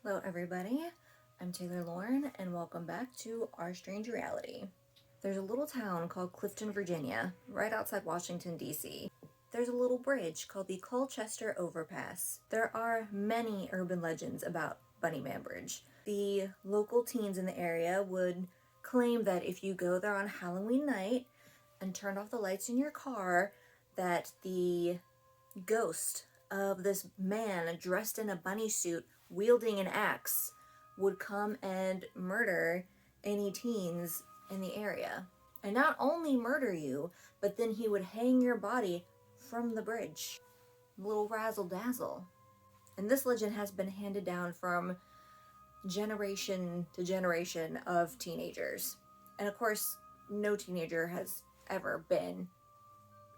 Hello everybody, I'm Taylor Lauren and welcome back to Our Strange Reality. There's a little town called Clifton, Virginia, right outside Washington, D.C. There's a little bridge called the Colchester Overpass. There are many urban legends about Bunnyman Bridge. The local teens in the area would claim that if you go there on Halloween night and turn off the lights in your car, that the ghost of this man dressed in a bunny suit wielding an axe would come and murder any teens in the area. And not only murder you, but then he would hang your body from the bridge. Little razzle dazzle. And this legend has been handed down from generation to generation of teenagers. And of course, no teenager has ever been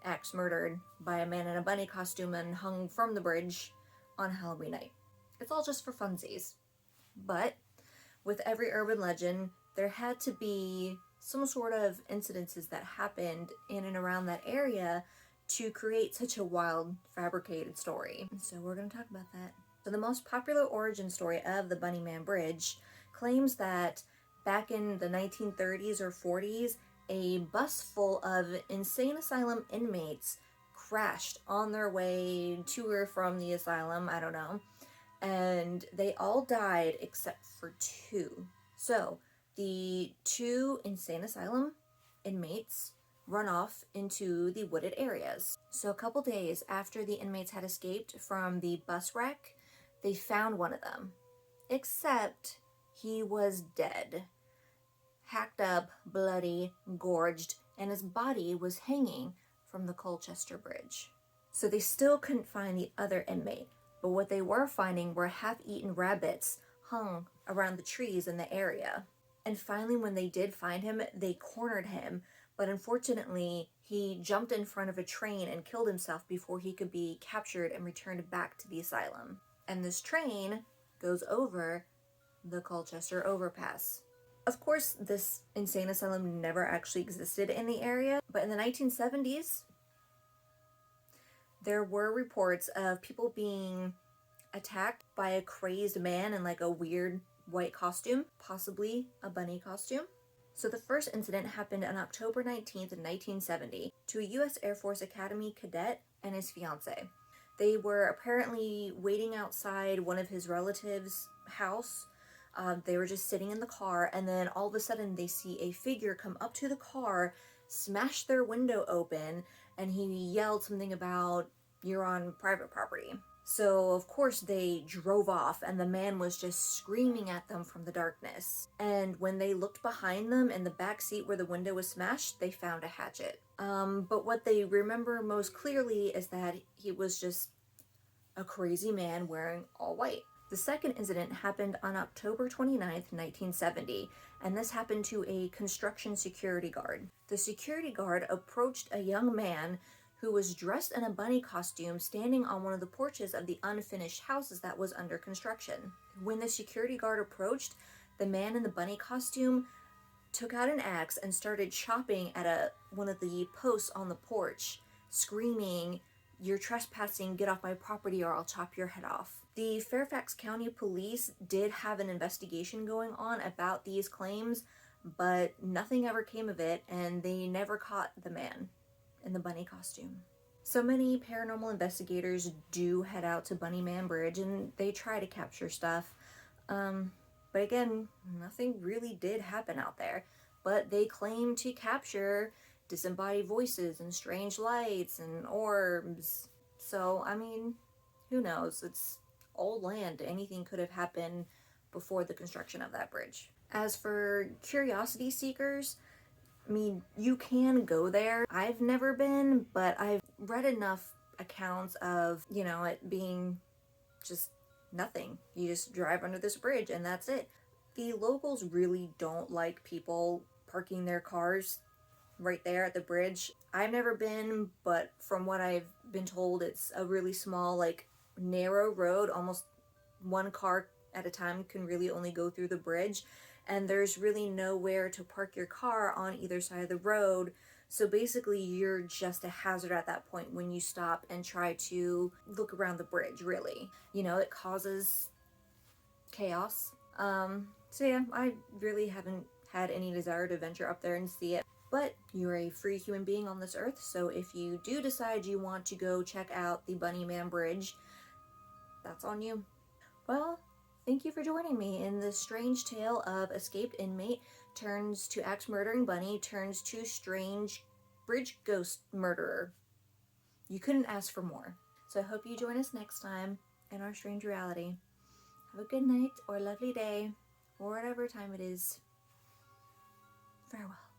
axe murdered by a man in a bunny costume and hung from the bridge on Halloween night. It's all just for funsies. But with every urban legend, there had to be some sort of incidences that happened in and around that area to create such a wild, fabricated story. So we're going to talk about that. So the most popular origin story of the Bunnyman Bridge claims that back in the 1930s or 40s, a bus full of insane asylum inmates crashed on their way to or from the asylum, I don't know, and they all died except for two. So the two insane asylum inmates run off into the wooded areas. So a couple days after the inmates had escaped from the bus wreck, they found one of them, except he was dead. Hacked up, bloody, gorged, and his body was hanging from the Colchester Bridge. So they still couldn't find the other inmate, but what they were finding were half-eaten rabbits hung around the trees in the area. And finally, when they did find him, they cornered him, but unfortunately, he jumped in front of a train and killed himself before he could be captured and returned back to the asylum. And this train goes over the Colchester Overpass. Of course, this insane asylum never actually existed in the area, but in the 1970s, there were reports of people being attacked by a crazed man in like a weird white costume, possibly a bunny costume. So the first incident happened on October 19th, 1970, to a U.S. Air Force Academy cadet and his fiancée. They were apparently waiting outside one of his relatives' house. They were just sitting in the car, and then all of a sudden they see a figure come up to the car, smash their window open, and he yelled something about, "You're on private property." So of course they drove off, and the man was just screaming at them from the darkness. And when they looked behind them in the back seat where the window was smashed, they found a hatchet. But what they remember most clearly is that he was just a crazy man wearing all white. The second incident happened on October 29th, 1970, and this happened to a construction security guard. The security guard approached a young man who was dressed in a bunny costume standing on one of the porches of the unfinished houses that was under construction. When the security guard approached, the man in the bunny costume took out an axe and started chopping at one of the posts on the porch, screaming, "You're trespassing, get off my property or I'll chop your head off." The Fairfax County Police did have an investigation going on about these claims, but nothing ever came of it, and they never caught the man in the bunny costume. So many paranormal investigators do head out to Bunnyman Bridge and they try to capture stuff. But again, nothing really did happen out there. But they claim to capture disembodied voices and strange lights and orbs. So, I mean, who knows? It's old land. Anything could have happened before the construction of that bridge. As for curiosity seekers, I mean, you can go there. I've never been, but I've read enough accounts of, it being just nothing. You just drive under this bridge and that's it. The locals really don't like people parking their cars right there at the bridge. I've never been, but from what I've been told, it's a really small, like, narrow road. Almost one car at a time can really only go through the bridge, and there's really nowhere to park your car on either side of the road. So basically you're just a hazard at that point when you stop and try to look around the bridge, really. It causes chaos. So yeah, I really haven't had any desire to venture up there and see it. But you're a free human being on this earth, so if you do decide you want to go check out the Bunny Man Bridge, that's on you. Well, thank you for joining me in this strange tale of escaped inmate turns to axe murdering bunny turns to strange bridge ghost murderer. You couldn't ask for more. So I hope you join us next time in our strange reality. Have a good night or a lovely day or whatever time it is. Farewell.